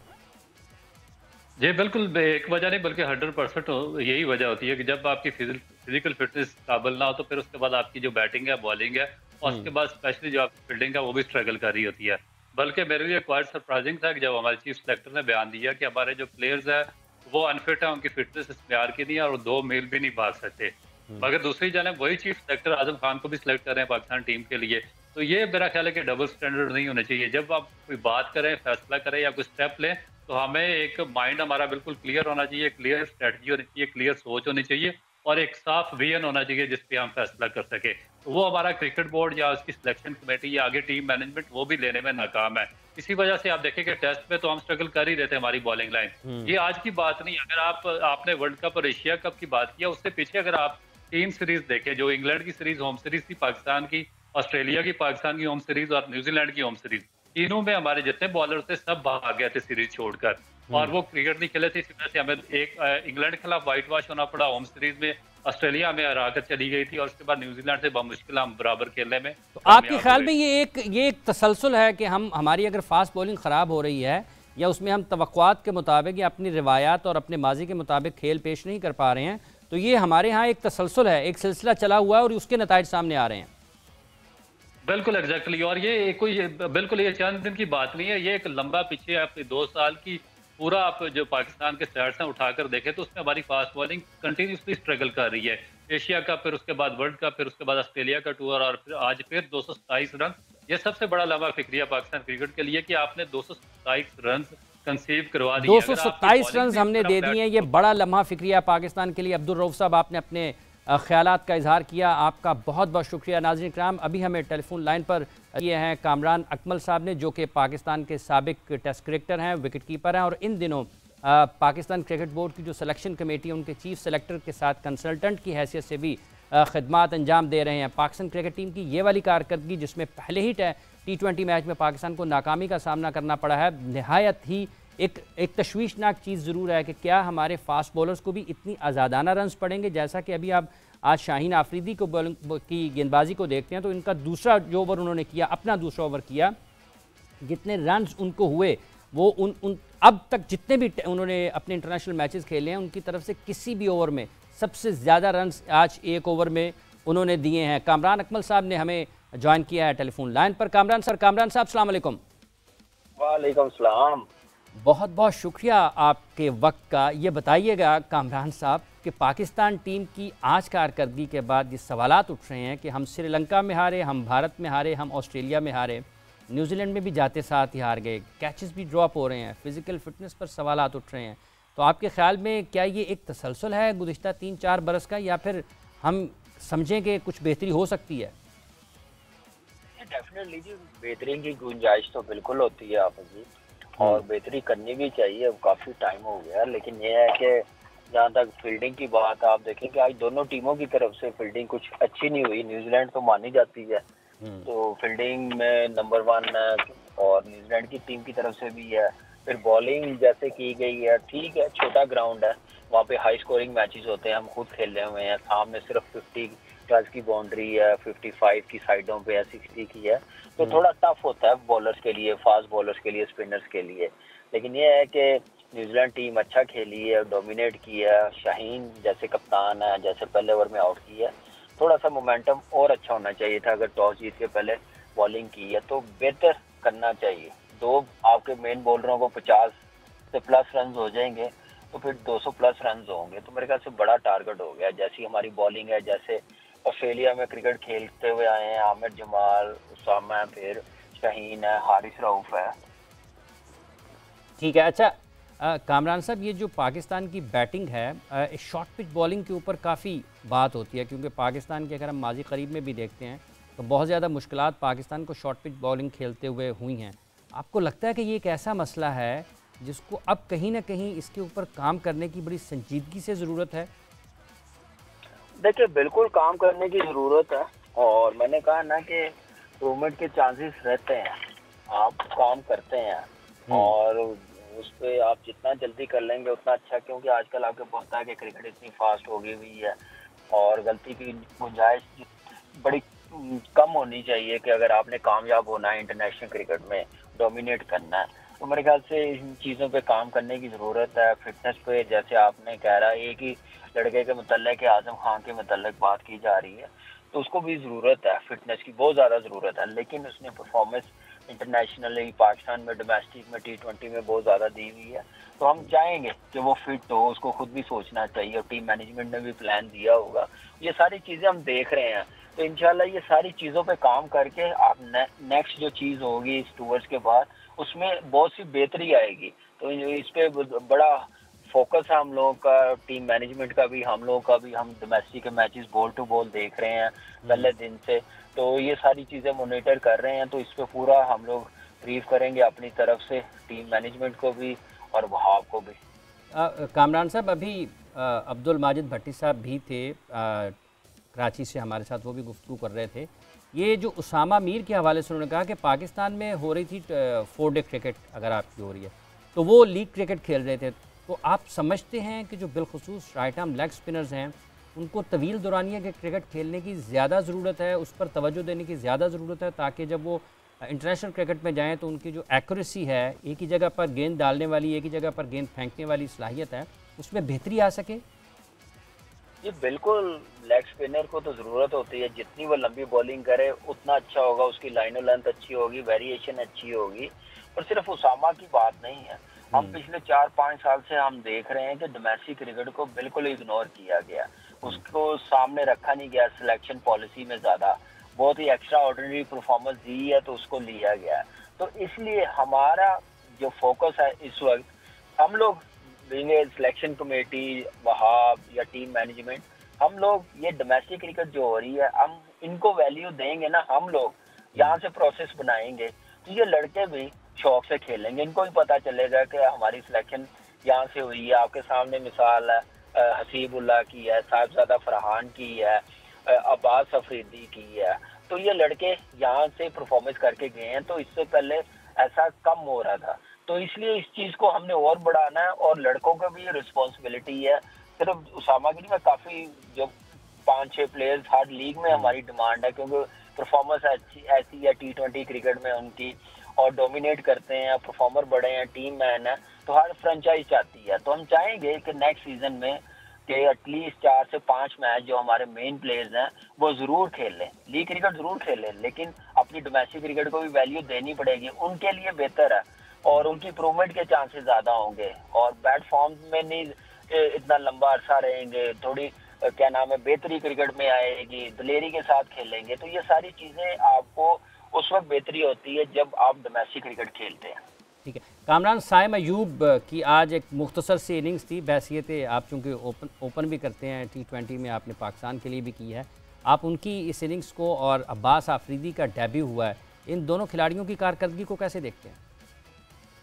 जी बिल्कुल, एक वजह नहीं बल्कि 100% यही वजह होती है कि जब आपकी फिजिकल फिटनेस काबिल ना हो, तो फिर उसके बाद आपकी जो बैटिंग है, बॉलिंग है, और उसके बाद स्पेशली जो आपकी फील्डिंग है वो भी स्ट्रगल कर रही होती है। बल्कि मेरे लिए क्वाइट सरप्राइजिंग था कि जब हमारे चीफ सेलेक्टर ने बयान दिया कि हमारे जो प्लेयर्स हैं वो अनफिट है, उनकी फिटनेस इस प्यार की नहीं है और 2 मील भी नहीं भाग सकते। मगर दूसरी जानब वही चीफ सेलेक्टर आजम खान को भी सिलेक्ट कर रहे हैं पाकिस्तान टीम के लिए। तो ये मेरा ख्याल है कि डबल स्टैंडर्ड नहीं होने चाहिए। जब आप कोई बात करें, फैसला करें या कोई स्टेप लें, तो हमें एक माइंड हमारा बिल्कुल क्लियर होना चाहिए, क्लियर स्ट्रेटजी होनी चाहिए, क्लियर सोच होनी चाहिए, और एक साफ विजन होना चाहिए जिस पे हम फैसला कर सके। तो वो हमारा क्रिकेट बोर्ड या उसकी सिलेक्शन कमेटी या आगे टीम मैनेजमेंट वो भी लेने में नाकाम है। इसी वजह से आप देखें कि टेस्ट में तो हम स्ट्रगल कर ही रहे थे, हमारी बॉलिंग लाइन। ये आज की बात नहीं। अगर आपने वर्ल्ड कप और एशिया कप की बात किया, उससे पीछे अगर आप 3 सीरीज देखें, जो इंग्लैंड की सीरीज होम सीरीज थी पाकिस्तान की, ऑस्ट्रेलिया की पाकिस्तान की होम सीरीज और न्यूजीलैंड की होम सीरीज, तीनों में हमारे जितने बॉलर थे सब भाग गए थे सीरीज छोड़कर, और वो क्रिकेट नहीं खेले थे। इसी वजह से हमें एक इंग्लैंड के खिलाफ व्हाइट वॉश होना पड़ा होम सीरीज में, ऑस्ट्रेलिया में हराकर चली गई थी, और उसके बाद न्यूजीलैंड से मुश्किल हम बराबर खेलने में। तो आपके ख्याल में ये एक तसलसल है कि हमारी अगर फास्ट बॉलिंग ख़राब हो रही है, या उसमें हम तवक्कुआत के मुताबिक या अपनी रिवायात और अपने माजी के मुताबिक खेल पेश नहीं कर पा रहे हैं, तो ये हमारे यहाँ एक तसलसल है, एक सिलसिला चला हुआ है और उसके नताइज सामने आ रहे हैं? बिल्कुल एग्जैक्टली। और ये कोई बिल्कुल ये चंद दिन की बात नहीं है, ये एक लंबा पीछे आपके 2 साल की पूरा आप जो पाकिस्तान के स्टैट्स हैं उठाकर देखें, तो उसमें हमारी फास्ट बॉलिंग कंटिन्यूसली स्ट्रगल कर रही है। एशिया कप, फिर उसके बाद वर्ल्ड कप, फिर उसके बाद ऑस्ट्रेलिया का टूर, और फिर आज फिर 227 रन। ये सबसे बड़ा लंबा फिक्रिया पाकिस्तान क्रिकेट के लिए कि आपने 227 रन कंसीव करवा दिए। 227 रन हमने दे दिए, ये बड़ा लम्हा फिक्रिया पाकिस्तान के लिए। अब्दुल रऊफ साहब, आपने अपने ख्यालात का इजहार किया, आपका बहुत बहुत शुक्रिया। नाज़रीन इकराम, अभी हमें टेलीफोन लाइन पर ये हैं कामरान अकमल साहब ने, जो कि पाकिस्तान के साबिक टेस्ट क्रिकेटर हैं, विकेट कीपर हैं, और इन दिनों पाकिस्तान क्रिकेट बोर्ड की जो सिलेक्शन कमेटी है उनके चीफ सेलेक्टर के साथ कंसल्टेंट की हैसियत से भी खिदमात अंजाम दे रहे हैं। पाकिस्तान क्रिकेट टीम की ये वाली कारकर्दगी, जिसमें पहले ही T20 मैच में पाकिस्तान को नाकामी का सामना करना पड़ा है, नहायत ही एक तशवीशनाक चीज़ ज़रूर है कि क्या हमारे फास्ट बॉलर्स को भी इतनी आज़ादाना रन्स पड़ेंगे। जैसा कि अभी आप आज शाहीन आफरीदी को की गेंदबाजी को देखते हैं, तो इनका दूसरा जो ओवर उन्होंने किया, अपना दूसरा ओवर किया, जितने रन्स उनको हुए वो अब तक जितने भी उन्होंने अपने इंटरनेशनल मैचेस खेले हैं उनकी तरफ से किसी भी ओवर में सबसे ज़्यादा रन्स आज एक ओवर में उन्होंने दिए हैं। कामरान अकमल साहब ने हमें ज्वाइन किया है टेलीफोन लाइन पर। कामरान साहब अस्सलाम वालेकुम। वालेकुम सलाम। बहुत बहुत शुक्रिया आपके वक्त का। ये बताइएगा कामरान साहब कि पाकिस्तान टीम की आज कारकर्दगी के बाद ये सवालात उठ रहे हैं कि हम श्रीलंका में हारे, हम भारत में हारे, हम ऑस्ट्रेलिया में हारे, न्यूजीलैंड में भी जाते साथ ही हार गए, कैचेस भी ड्रॉप हो रहे हैं, फिज़िकल फिटनेस पर सवालात उठ रहे हैं। तो आपके ख्याल में क्या ये एक तसलसल है गुज़िश्ता 3-4 बरस का, या फिर हम समझें कि कुछ बेहतरी हो सकती है? डेफिनेटली जी, बेहतरीन की गुंजाइश तो बिल्कुल होती है आप जी, और बेहतरी करनी भी चाहिए। काफ़ी टाइम हो गया, लेकिन ये है कि जहाँ तक फील्डिंग की बात, आप देखें कि आज दोनों टीमों की तरफ से फील्डिंग कुछ अच्छी नहीं हुई। न्यूजीलैंड तो मानी जाती है, तो फील्डिंग में नंबर 1 है, और न्यूजीलैंड की टीम की तरफ से भी है। फिर बॉलिंग जैसे की गई है, ठीक है, छोटा ग्राउंड है, वहाँ पे हाई स्कोरिंग मैचेस होते हैं, हम खुद खेले हुए हैं। सामने सिर्फ 50 गज की बाउंड्री है, 55 की साइडों पे है, 60 की है, तो थोड़ा टफ होता है बॉलर्स के लिए, फास्ट बॉलर्स के लिए, स्पिनर्स के लिए। लेकिन ये है कि न्यूजीलैंड टीम अच्छा खेली है, डोमिनेट की है। शाहीन जैसे कप्तान है, जैसे पहले ओवर में आउट की है, थोड़ा सा मोमेंटम और अच्छा होना चाहिए था। अगर टॉस जीत के पहले बॉलिंग की है तो बेहतर करना चाहिए। दो आपके मेन बॉलरों को 50 से प्लस रन हो जाएंगे, तो फिर 200 प्लस रन होंगे, तो मेरे ख्याल से बड़ा टारगेट हो गया। जैसी हमारी बॉलिंग है, जैसे ऑस्ट्रेलिया में क्रिकेट खेलते हुए आए हैं, आमिर जमाल, उसामा, फिर शाहीन है, हारिस रऊफ है। ठीक है। अच्छा कामरान साहब, ये जो पाकिस्तान की बैटिंग है, शॉर्ट पिच बॉलिंग के ऊपर काफ़ी बात होती है, क्योंकि पाकिस्तान की अगर हम माजी करीब में भी देखते हैं तो बहुत ज़्यादा मुश्किलात पाकिस्तान को शॉर्ट पिच बॉलिंग खेलते हुए हुई हैं। आपको लगता है कि ये एक ऐसा मसला है जिसको अब कहीं ना कहीं इसके ऊपर काम करने की बड़ी संजीदगी से ज़रूरत है? देखिए, बिल्कुल काम करने की ज़रूरत है, और मैंने कहा ना कि इम्प्रूवमेंट के चांसेस रहते हैं। आप काम करते हैं और उस पर आप जितना जल्दी कर लेंगे उतना अच्छा, क्योंकि आजकल आपको पता है कि क्रिकेट इतनी फास्ट हो गई हुई है और गलती की गुंजाइश बड़ी कम होनी चाहिए कि अगर आपने कामयाब होना है इंटरनेशनल क्रिकेट में, डोमिनेट करना है, तो मेरे ख्याल से इन चीज़ों पे काम करने की ज़रूरत है। फिटनेस पे जैसे आपने कह रहा है, एक ही लड़के के मतलब आजम खान के मतलब बात की जा रही है, तो उसको भी ज़रूरत है, फिटनेस की बहुत ज़्यादा ज़रूरत है। लेकिन उसने परफॉर्मेंस इंटरनेशनली पाकिस्तान में, डोमेस्टिक में, T20 में बहुत ज़्यादा दी हुई है, तो हम चाहेंगे कि वो फिट हो। उसको खुद भी सोचना चाहिए, और टीम मैनेजमेंट ने भी प्लान दिया होगा। ये सारी चीज़ें हम देख रहे हैं, तो इंशाल्लाह ये सारी चीज़ों पे काम करके आप नेक्स्ट जो चीज़ होगी इस टूर्स के बाद, उसमें बहुत सी बेहतरी आएगी। तो इस पे बड़ा फोकस है हम लोगों का, टीम मैनेजमेंट का भी, हम लोगों का भी। हम डोमेस्टिक के मैचेस बॉल टू बॉल देख रहे हैं पहले दिन से, तो ये सारी चीज़ें मॉनिटर कर रहे हैं। तो इस पे पूरा हम लोग ब्रीफ करेंगे अपनी तरफ से, टीम मैनेजमेंट को भी और वहाब को भी। कामरान साहब, अभी अब्दुल माजिद भट्टी साहब भी थे कराची से हमारे साथ, वो भी गुफ्तगू कर रहे थे। ये जो उसामा मीर के हवाले से उन्होंने कहा कि पाकिस्तान में हो रही थी 4 डे क्रिकेट, अगर आपकी हो रही है, तो वो लीग क्रिकेट खेल रहे थे। तो आप समझते हैं कि जो बिलखुसूस राइट आर्म लेग स्पिनर्स हैं, उनको तवील दौरानिया के क्रिकेट खेलने की ज़्यादा ज़रूरत है, उस पर तवज्जो देने की ज़्यादा ज़रूरत है, ताकि जब वो इंटरनेशनल क्रिकेट में जाएँ तो उनकी जो एक्यूरेसी है, एक ही जगह पर गेंद डालने वाली, एक ही जगह पर गेंद फेंकने वाली सलाहियत है, उसमें बेहतरी आ सके? ये बिल्कुल, लेग स्पिनर को तो ज़रूरत होती है, जितनी वो लंबी बॉलिंग करे उतना अच्छा होगा, उसकी लाइन और लेंथ अच्छी होगी, वेरिएशन अच्छी होगी। और सिर्फ उसामा की बात नहीं है, हम पिछले 4-5 साल से हम देख रहे हैं कि डोमेस्टिक क्रिकेट को बिल्कुल इग्नोर किया गया, उसको सामने रखा नहीं गया सिलेक्शन पॉलिसी में। ज़्यादा बहुत ही एक्स्ट्रा ऑर्डिनरी परफॉर्मेंस दी है तो उसको लिया गया। तो इसलिए हमारा जो फोकस है इस वक्त, हम लोग सिलेक्शन कमेटी, वहाब या टीम मैनेजमेंट, हम लोग ये डोमेस्टिक क्रिकेट जो हो रही है, हम इनको वैल्यू देंगे ना, हम लोग यहाँ से प्रोसेस बनाएंगे, तो ये लड़के भी शौक से खेलेंगे। इनको भी पता चलेगा कि हमारी सिलेक्शन यहाँ से हुई है। आपके सामने मिसाल है हसीबुल्लाह की है, साहिबजादा फरहान की है, अब्बास अफरीदी की है। तो ये लड़के यहाँ से परफॉर्मेंस करके गए हैं, तो इससे पहले ऐसा कम हो रहा था। तो इसलिए इस चीज़ को हमने और बढ़ाना है, और लड़कों का भी रिस्पॉन्सिबिलिटी है। सिर्फ उसामा की नहीं, मैं काफ़ी जो 5-6 प्लेयर्स हर लीग में हमारी डिमांड है, क्योंकि परफॉर्मेंस ऐसी है T20 क्रिकेट में उनकी, और डोमिनेट करते हैं, परफॉर्मर बड़े हैं, टीम मैन है, तो हर फ्रेंचाइज चाहती है। तो हम चाहेंगे कि नेक्स्ट सीजन में कि एटलीस्ट 4 से 5 मैच जो हमारे मेन प्लेयर्स हैं वो जरूर खेल लें, लीग क्रिकेट जरूर खेल लें, लेकिन अपनी डोमेस्टिक क्रिकेट को भी वैल्यू देनी पड़ेगी, उनके लिए बेहतर है और उनकी इम्प्रूवमेंट के चांसेस ज्यादा होंगे और बैड फॉर्म में नहीं इतना लंबा अरसा रहेंगे, थोड़ी क्या नाम है बेहतरी क्रिकेट में आएगी, दिलेरी के साथ खेलेंगे। तो ये सारी चीजें आपको उस वक्त बेहतरी होती है जब आप डोमेस्टिक क्रिकेट खेलते हैं। ठीक है कामरान, साइम अयूब की आज एक मुख्तसर सी इनिंग्स थी, बहसियत आप चूँकि ओपन भी करते हैं T20 में, आपने पाकिस्तान के लिए भी की है, आप उनकी इस इनिंग्स को और अब्बास आफरीदी का डेब्यू हुआ है, इन दोनों खिलाड़ियों की कारकर्दगी को कैसे देखते हैं?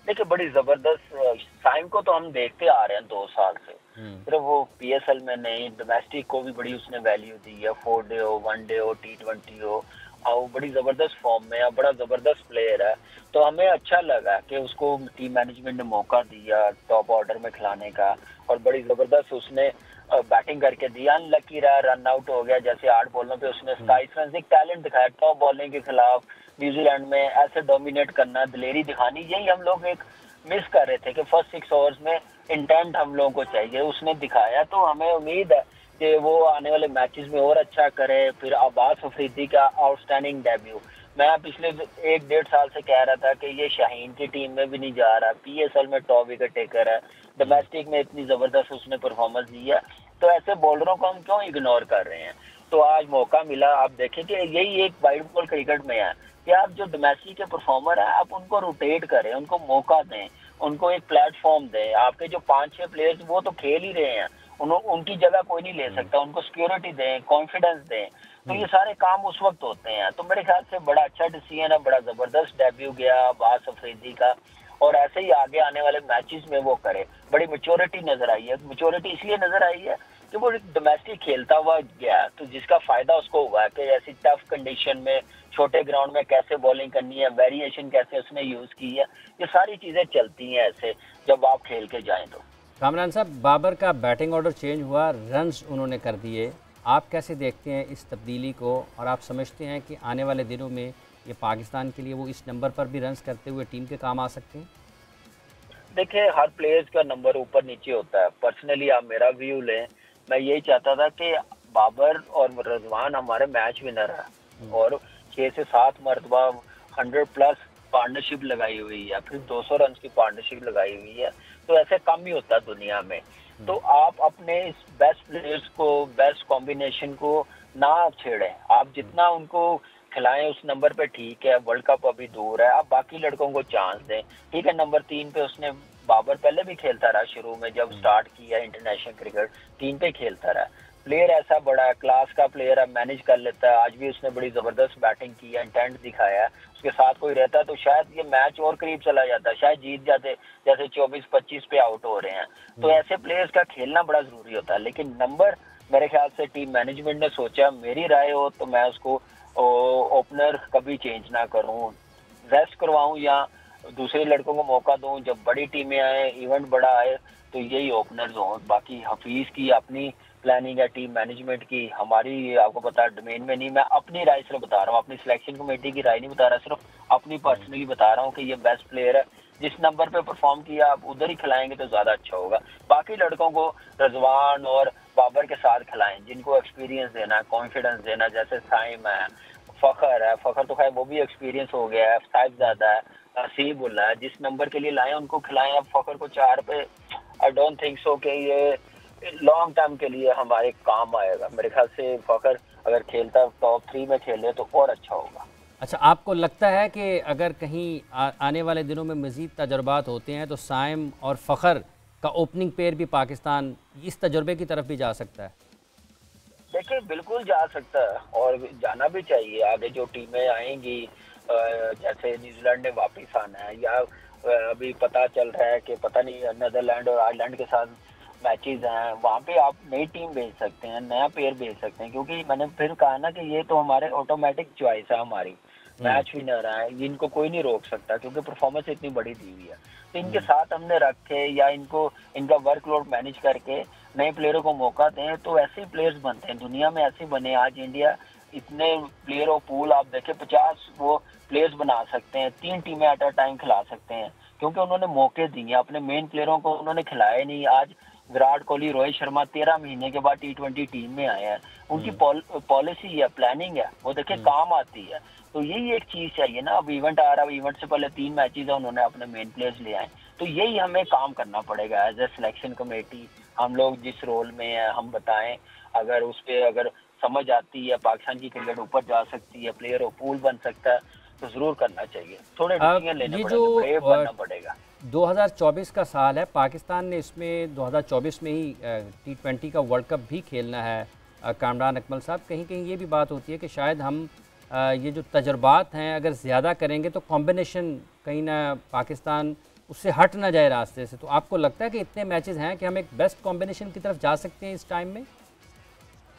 देखिए बड़ी जबरदस्त, साइम को तो हम देखते आ रहे हैं 2 साल से, सिर्फ वो PSL में नहीं डोमेस्टिक को भी बड़ी उसने वैल्यू दी है, 4 डे हो, 1 डे हो, T20 हो, और वो बड़ी जबरदस्त फॉर्म में है, बड़ा जबरदस्त प्लेयर है। तो हमें अच्छा लगा कि उसको टीम मैनेजमेंट ने मौका दिया टॉप ऑर्डर में खिलाने का और बड़ी जबरदस्त उसने बैटिंग करके दिया। अनलकी रहा, रन आउट हो गया, जैसे 8 बॉलों पे उसने 27 रन, एक टैलेंट दिखाया टॉप बॉलिंग के खिलाफ न्यूजीलैंड में, ऐसे डोमिनेट करना, दिलेरी दिखानी, यही हम लोग एक मिस कर रहे थे कि फर्स्ट 6 ओवर्स में इंटेंट हम लोगों को चाहिए, उसने दिखाया। तो हमें उम्मीद है कि वो आने वाले मैचेस में और अच्छा करे। फिर अब्बास अफरीदी का आउटस्टैंडिंग डेब्यू, मैं पिछले 1-1.5 साल से कह रहा था कि ये शाहीन की टीम में भी नहीं जा रहा, PSL में टॉप विकेट टेकर है, डोमेस्टिक में इतनी जबरदस्त उसने परफॉर्मेंस दी है, तो ऐसे बॉलरों को हम क्यों इग्नोर कर रहे हैं। तो आज मौका मिला, आप देखें कि यही एक वाइड बॉल क्रिकेट में है कि आप जो डोमेस्टिक के परफॉर्मर है आप उनको रोटेट करें, उनको मौका दें, उनको एक प्लेटफॉर्म दें। आपके जो 5-6 प्लेयर्स वो तो खेल ही रहे हैं, उनकी जगह कोई नहीं ले सकता, उनको सिक्योरिटी दें, कॉन्फिडेंस दें। तो ये सारे काम उस वक्त होते हैं। तो मेरे ख्याल से बड़ा अच्छा डिसीजन है, बड़ा जबरदस्त डेब्यू गया अब्बास अफरीदी का और ऐसे ही आगे आने वाले मैचेस में वो करे। बड़ी मैच्योरिटी नजर आई है, मैच्योरिटी इसलिए नजर आई है कि वो डोमेस्टिक खेलता हुआ गया, तो जिसका फायदा उसको हुआ है कि ऐसी टफ कंडीशन में छोटे ग्राउंड में कैसे बॉलिंग करनी है, वेरिएशन कैसे उसने यूज की है, ये सारी चीजें चलती हैं ऐसे जब आप खेल के जाएं। तो कामरान साहब, बाबर का बैटिंग ऑर्डर चेंज हुआ, रन्स उन्होंने कर दिए, आप कैसे देखते हैं इस तब्दीली को और आप समझते हैं कि आने वाले दिनों में ये पाकिस्तान के लिए वो इस नंबर पर भी रन्स करते हुए टीम के काम आ सकते हैं? देखिए हर प्लेयर्स का नंबर ऊपर नीचे होता है। पर्सनली आप मेरा व्यू लें, मैं यही चाहता था कि बाबर और रजवान हमारे मैच विनर है और 6 से 7 मरतबा 100+ पार्टनरशिप लगाई हुई है, फिर 200 रन की पार्टनरशिप लगाई हुई है, तो ऐसे कम ही होता है दुनिया में। तो आप अपने इस बेस्ट प्लेयर्स को, बेस्ट कॉम्बिनेशन को ना छेड़ें, आप जितना उनको खिलाएं उस नंबर पे ठीक है। वर्ल्ड कप अभी दूर है, आप बाकी लड़कों को चांस दें। ठीक है, नंबर 3 पे उसने बाबर पहले भी खेलता रहा, शुरू में जब स्टार्ट किया इंटरनेशनल क्रिकेट 3 पे खेलता रहा। प्लेयर ऐसा बड़ा है, क्लास का प्लेयर है, मैनेज कर लेता है। आज भी उसने बड़ी जबरदस्त बैटिंग की है, इंटेंट दिखाया है। उसके साथ कोई रहता तो शायद ये मैच और करीब चला जाता, शायद जीत जाते, जैसे 24-25 पे आउट हो रहे हैं। तो ऐसे प्लेयर्स का खेलना बड़ा जरूरी होता है। लेकिन नंबर मेरे ख्याल से टीम मैनेजमेंट ने सोचा, मेरी राय हो तो मैं उसको ओपनर कभी चेंज ना करूं, रेस्ट करवाऊं या दूसरे लड़कों को मौका दूं। जब बड़ी टीमें आए, इवेंट बड़ा आए, तो यही ओपनर्स हों। बाकी हफीज की अपनी प्लानिंग है, टीम मैनेजमेंट की, हमारी आपको पता है डोमेन में नहीं। मैं अपनी राय से बता रहा हूँ, अपनी सिलेक्शन कमेटी की राय नहीं बता रहा, सिर्फ अपनी पर्सनली बता रहा हूँ कि ये बेस्ट प्लेयर है। जिस नंबर पे परफॉर्म किया आप उधर ही खिलाएंगे तो ज्यादा अच्छा होगा। बाकी लड़कों को रजवान और बाबर के साथ खिलाएं, जिनको एक्सपीरियंस देना है, कॉन्फिडेंस देना, जैसे साइम है, फखर है। फखर तो खैर वो भी एक्सपीरियंस हो गया है, साहिबजादा है, नसीबुल्लाह है। जिस नंबर के लिए लाए उनको खिलाएं। अब फखर को 4 पे आई डोंट थिंक सो कि ये लॉन्ग टर्म के लिए हमारे काम आएगा। मेरे ख्याल से फखर अगर खेलता टॉप 3 में खेले तो और अच्छा होगा। अच्छा, आपको लगता है कि अगर कहीं आने वाले दिनों में मज़ीद तजर्बात होते हैं तो साइम और फ़खर का ओपनिंग पेयर भी पाकिस्तान इस तजुर्बे की तरफ भी जा सकता है? देखिए बिल्कुल जा सकता है और जाना भी चाहिए। आगे जो टीमें आएंगी, जैसे न्यूजीलैंड ने वापस आना है, या अभी पता चल रहा है कि पता नहीं नीदरलैंड और आयरलैंड के साथ मैचेस हैं, वहाँ पे आप नई टीम भेज सकते हैं, नया पेयर भेज सकते हैं। क्योंकि मैंने फिर कहा ना कि ये तो हमारे ऑटोमेटिक चॉइस है, हमारी मैच विनर है, इनको कोई नहीं रोक सकता क्योंकि परफॉर्मेंस इतनी बड़ी दी हुई है। तो इनके साथ हमने रखे या इनको इनका वर्कलोड मैनेज करके नए प्लेयरों को मौका दें, तो ऐसे प्लेयर्स बनते हैं, दुनिया में ऐसे बने। आज इंडिया इतने प्लेयर ऑफ पूल आप देखें 50 वो प्लेयर्स बना सकते हैं, 3 टीमें एट अ टाइम खिला सकते हैं, क्योंकि उन्होंने मौके दिए, अपने मेन प्लेयरों को उन्होंने खिलाया नहीं। आज विराट कोहली, रोहित शर्मा 13 महीने के बाद T20 टीम में आए हैं, उनकी पॉलिसी है, प्लानिंग है, वो देखिए काम आती है। तो यही एक चीज चाहिए ना। अब इवेंट आ रहा है, इवेंट से पहले 3 मैचेस है, उन्होंने अपने मेन प्लेयर्स ले आए, तो यही हमें काम करना पड़ेगा एज ए सिलेक्शन कमेटी। हम लोग जिस रोल में है हम बताएं, अगर उस पर अगर समझ आती है, पाकिस्तान की क्रिकेट ऊपर जा सकती है, प्लेयर ऑफ पूल बन सकता है, तो जरूर करना चाहिए। थोड़े डिसीजन लेने पड़ेंगे, ब्रेव बनना पड़ेगा। 2024 का साल है, पाकिस्तान ने इसमें 2024 में ही T20 का वर्ल्ड कप भी खेलना है। कामरान अकमल साहब, कहीं कहीं ये भी बात होती है कि शायद हम ये जो तजर्बात हैं अगर ज़्यादा करेंगे तो कॉम्बिनेशन कहीं ना पाकिस्तान उससे हट ना जाए रास्ते से। तो आपको लगता है कि इतने मैचेस हैं कि हम एक बेस्ट कॉम्बिनेशन की तरफ जा सकते हैं इस टाइम में?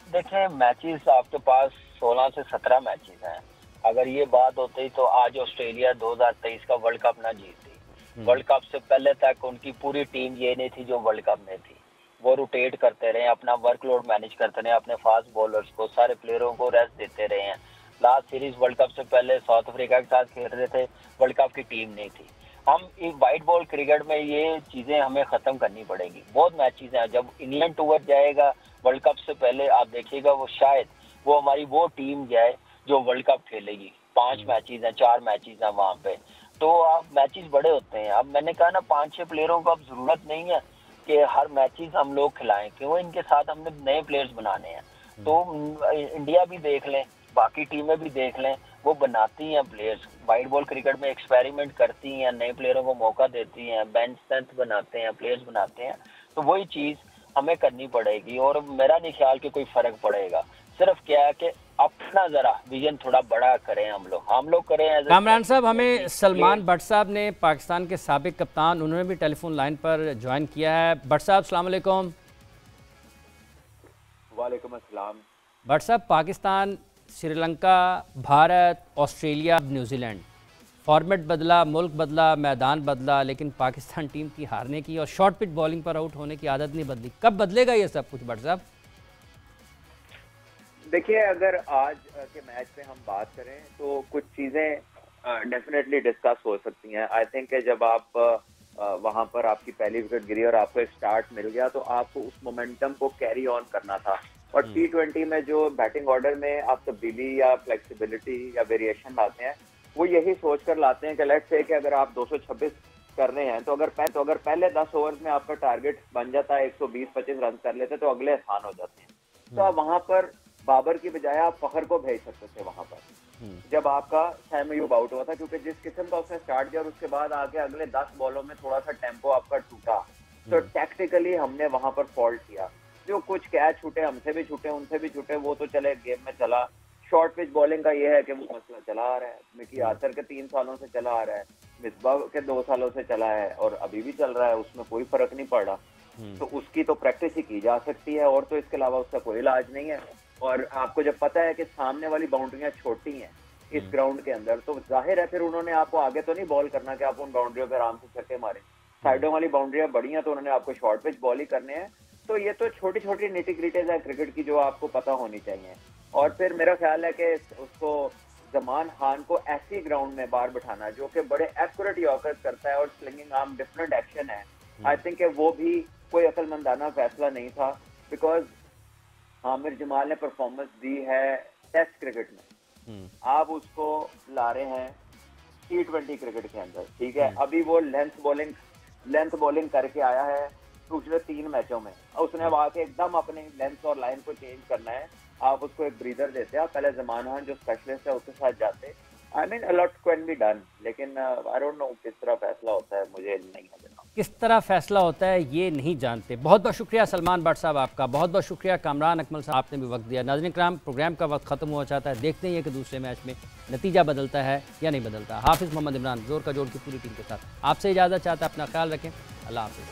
देखिए, मैचेस आपके पास 16 से 17 मैचेस हैं। अगर ये बात होती तो आज ऑस्ट्रेलिया 2023 का वर्ल्ड कप ना जीतती। वर्ल्ड कप से पहले तक उनकी पूरी टीम ये नहीं थी जो वर्ल्ड कप में थी। वो रोटेट करते रहे, अपना वर्कलोड मैनेज करते रहे, अपने फास्ट बॉलर्स को, सारे प्लेयरों को रेस्ट देते रहे हैं। लास्ट सीरीज वर्ल्ड कप से पहले साउथ अफ्रीका के साथ खेल रहे थे, वर्ल्ड कप की टीम नहीं थी। हम एक वाइट बॉल क्रिकेट में ये चीजें हमें खत्म करनी पड़ेगी। बहुत मैचेस हैं, जब इंग्लैंड टूर जाएगा वर्ल्ड कप से पहले आप देखिएगा वो शायद वो हमारी वो टीम जाए जो वर्ल्ड कप खेलेगी। 5 मैचेस हैं, 4 मैचेस हैं वहाँ पे, तो आप मैचेस बड़े होते हैं। अब मैंने कहा ना 5-6 प्लेयरों को अब जरूरत नहीं है कि हर मैचेस हम लोग खिलाएं, क्यों इनके साथ हमने नए प्लेयर्स बनाने हैं। तो इंडिया भी देख लें, बाकी टीमें भी देख लें, वो बनाती हैं प्लेयर्स, वाइट बॉल क्रिकेट में एक्सपेरिमेंट करती हैं, नए प्लेयरों को मौका देती हैं, बेंच स्ट्रेंथ बनाते हैं, प्लेयर्स बनाते हैं। तो वही चीज़ हमें करनी पड़ेगी और मेरा नहीं ख्याल कि कोई फ़र्क पड़ेगा। सिर्फ क्या है कि अपना ज़रा विजन थोड़ा बड़ा करें, हम लोग करें। कामरान साहब, हमें सलमान भट्ट साहब ने, पाकिस्तान के साबिक कप्तान, उन्होंने भी टेलीफोन लाइन पर ज्वाइन किया है। भट्ट साहब अस्सलाम वालेकुम। वालेकुम अस्सलाम। भट्ट साहब, Pakistan, Sri Lanka, Bharat, Australia, New Zealand, format बदला, मुल्क बदला, मैदान बदला, लेकिन पाकिस्तान टीम की हारने की और शॉर्ट पिच बॉलिंग पर आउट होने की आदत नहीं बदली। कब बदलेगा ये सब कुछ भट्ट साहब? देखिए, अगर आज के मैच पे हम बात करें तो कुछ चीज़ें डेफिनेटली डिस्कस हो सकती हैं। आई थिंक जब आप वहाँ पर आपकी पहली विकेट गिरी और आपको एक स्टार्ट मिल गया तो आपको उस मोमेंटम को कैरी ऑन करना था। और T20 में जो बैटिंग ऑर्डर में आप तब्दीली या फ्लेक्सिबिलिटी या वेरिएशन लाते हैं, वो यही सोच कर लाते हैं कि लेट्स से कि अगर आप 226 कर रहे हैं तो अगर पहले 10 ओवर में आपका टारगेट बन जाता है 120-25 रन कर लेते तो अगले आसान हो जाते हैं। तो आप वहाँ पर बाबर की बजाय आप फखर को भेज सकते थे वहाँ पर, जब आपका सैम अयूब आउट हुआ था, क्योंकि जिस किस्म का उसने स्टार्ट किया और उसके बाद आके अगले 10 बॉलों में थोड़ा सा टेम्पो आपका टूटा, तो टैक्टिकली हमने वहाँ पर फॉल्ट किया। जो कुछ कैच छूटे, हमसे भी छूटे, उनसे भी छूटे, वो तो चले गेम में चला। शॉर्ट पिच बॉलिंग का ये है कि वो मसला चला आ रहा है, मिकी आर्थर के 3 सालों से चला आ रहा है, मिसबाह के 2 सालों से चला है और अभी भी चल रहा है, उसमें कोई फर्क नहीं पड़ रहा। तो उसकी तो प्रैक्टिस ही की जा सकती है और तो इसके अलावा उसका कोई इलाज नहीं है। और आपको जब पता है कि सामने वाली बाउंड्रियां छोटी हैं इस ग्राउंड के अंदर, तो जाहिर है फिर उन्होंने आपको आगे तो नहीं बॉल करना कि आप उन बाउंड्रियों पे आराम से छक्के मारें। साइडों वाली बाउंड्रियां बड़ी हैं तो उन्होंने आपको शॉर्ट पिच बॉल ही करने हैं। तो ये तो छोटी छोटी निटी ग्रिटीज है क्रिकेट की जो आपको पता होनी चाहिए। और फिर मेरा ख्याल है कि उसको जमान खान को ऐसी ग्राउंड में बाहर बिठाना जो कि बड़े एक्यूरेट यॉर्कर करता है और स्लिंगिंग आर्म डिफरेंट एक्शन है, आई थिंक वो भी कोई अक्लमंदाना फैसला नहीं था। बिकॉज आमिर जमाल ने परफॉर्मेंस दी है टेस्ट क्रिकेट में, आप उसको ला रहे हैं T20 क्रिकेट के अंदर, ठीक है। अभी वो लेंथ बॉलिंग करके आया है पिछले 3 मैचों में, उसने अब आके एकदम अपनी लेंथ और लाइन को चेंज करना है। आप उसको एक ब्रीदर देते हैं, आप पहले जमान खान जो स्पेशलिस्ट है उसके साथ जाते। I mean a lot can be done, लेकिन आई डोंट नो किस तरह फैसला होता है, मुझे नहीं है किस तरह फैसला होता है ये नहीं जानते। बहुत बहुत शुक्रिया सलमान भट्ट साहब आपका, बहुत बहुत शुक्रिया कामरान अकमल साहब, आपने भी वक्त दिया। नाज़रीन किराम, प्रोग्राम का वक्त ख़त्म हुआ चाहता है, देखते हैं कि दूसरे मैच में नतीजा बदलता है या नहीं बदलता। हाफिज़ मोहम्मद इमरान जोर का जोड़ की पूरी टीम के साथ आपसे इजाज़त चाहता है। अपना ख्याल रखें, अल्लाह हाफिज़।